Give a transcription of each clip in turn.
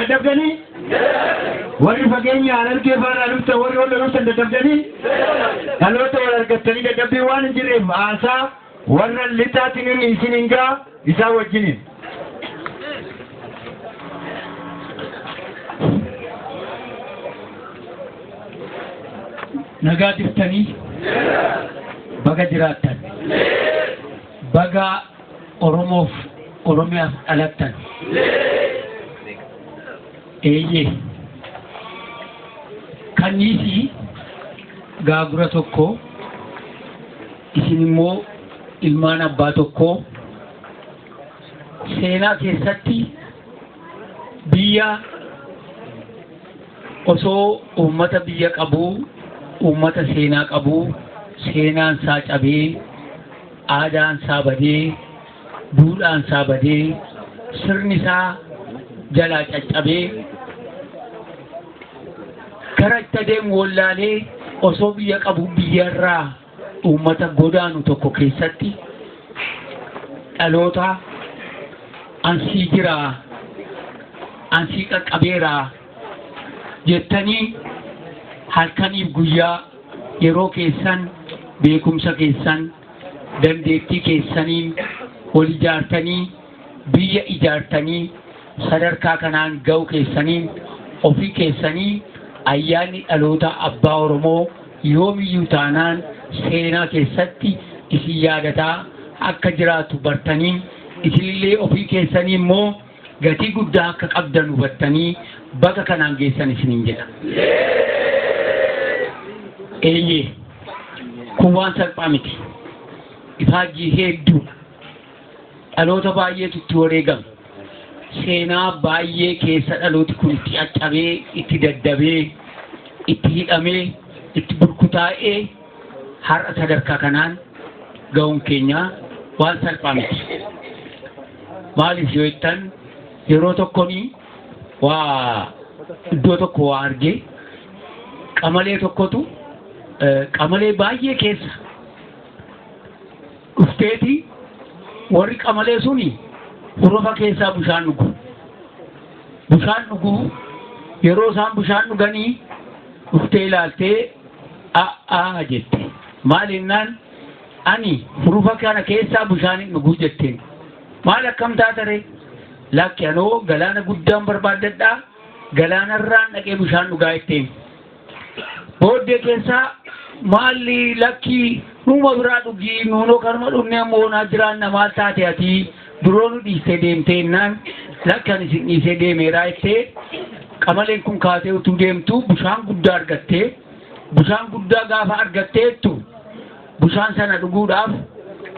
dadhabdanii warri fageenya alalkee faana dhufta warri wal dhuftan dadhabdanii dhaloota wal argattanii dadhabbii waan hin jirreef haasaa warra lixaatiin inni isin hin gaa isaa wajjiniin. nagaa diftanii baga jiraattan baga Oromoof Oromiyaaf dhalattan eeyyee kanniisi gaagura tokko isin immoo ilmaan abbaa tokko seenaa keessatti biyya osoo uummata biyya qabuu ummata seenaa qabu seenaan isaa cabee aadaan isaa badee duudhaan isaa badee sirni isaa jalaa caccabee gara itti adeemu wallaalee osoo biyya qabu biyyarraa ummata godaanu tokko keessatti dhaloota ansii jiraa ansii qaqqabeeraa jettanii halkaniif guyyaa yeroo keessan beekumsa keessan dandeettii keessaniin wal ijaartanii biyya ijaartanii sadarkaa kanaan ga'u keessaniin ofii keessanii ayyaanni dhaloota abbaa Oromoo yoomiyyuu taanaan seenaa keessatti isin yaadataa akka jiraatu bartanii isinillee ofii keessanii immoo gatii guddaa akka qabdan hubattanii baga kanaan geessan isiniin jedha. eeyyee kun waan salphaa miti ifaajjii hedduu dhaloota baay'eetu itti wareegama seenaa baay'ee keessa dhalooti kun itti caccabee itti daddabee itti hidhamee itti burkutaa'ee har'a sadarkaa kanaan ga'uun keenya waan salphaa miti maaliif yoo jettan yeroo tokkoni waa iddoo tokko waa argee qamalee tokkotu qamalee baay'ee keessa dhufteeti warri qamalee suni hurufa keessaa bishaan dhugu yeroo isaan bishaan dhuganii dhuftee ilaaltee a'aa jette maal jennaan ani hurufa kana keessaa bishaan hin dhuguu jetteen maal akkam taatare lakki anoo galaana guddaan barbaaddadhaa galaanarraan dhaqee bishaan dhugaa jetteen booddee keessaa maalli lakki numa biraa dhugii nuunoo kanuma dhugnee moonaa jiraanna maal taate ati duroo nu dhiistee deemteennaan lakki ani isin dhiisee deemeeraa jettee qamaleen kun kaatee utuu deemtu bishaan guddaa argattee bishaan guddaa gaafa argatteettu bishaan sana dhuguudhaaf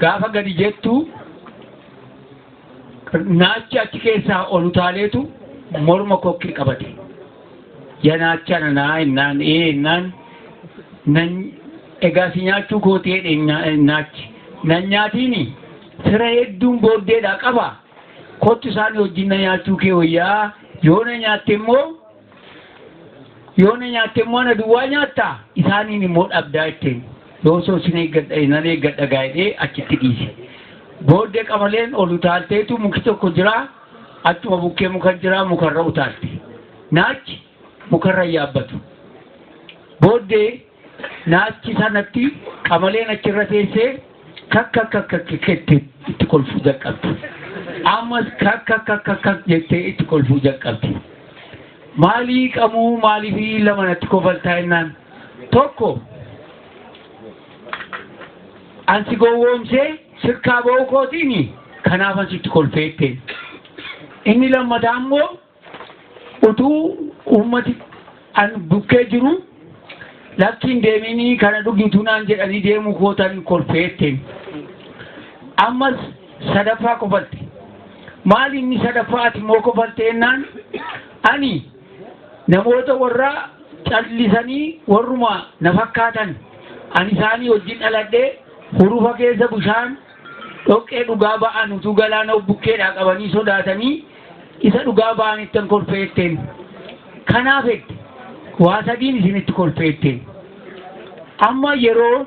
gaafa gadi jettu naachi achi keessaa ol utaaleetu morma kokkee qabate yanaachana naa innaan innaan nan egaa si nyaachuu kootee naachi nan nyaatiini sira hedduun booddeedhaa qaba kottu isaanii wajjin na nyaachuu kee wayyaa yoo na nyaatte immoo na duwwaa nyaatta isaaniin immoo dhabdaa jetteen yoo soo sin nan eeggadha gaa'edhee achitti dhiise booddee qamaleen ol utaalteetu muki tokko jiraa achuma bukkee muka jiraa mukarra utaalte naachi mukarra yaabbatu booddee naachi sanatti qamaleen achirra teessee kakkakkakkakkette itti kolfuu jalqabdi ammas kakkakkakkakkak jettee itti kolfuu jalqabdi maalii qamuu maaliifii lamanatti kofaltaa jennaan tokko ansi gowwoomsee sirkaa ba'uu kootiini kanaaf ansitti kolfeette inni lammataa immoo utuu ummati an bukkee jiru lakkiin deeminii kana dhugitu naan jedhanii deemuu kootan kolfeette ammas sadaffaa kofalte maal inni sadaffaa ati immoo kofalte jennaan ani namoota warra callisanii warruma na fakkaatan ani isaanii wajjin dhaladhee hurufa keessa bishaan dhoqqee dhugaa ba'an utuu galaana bukkeedhaa qabanii sodaatanii isa dhugaa ba'anittan kolfeetteen kanaaf waa sadiin isinitti kolfeetteen amma yeroo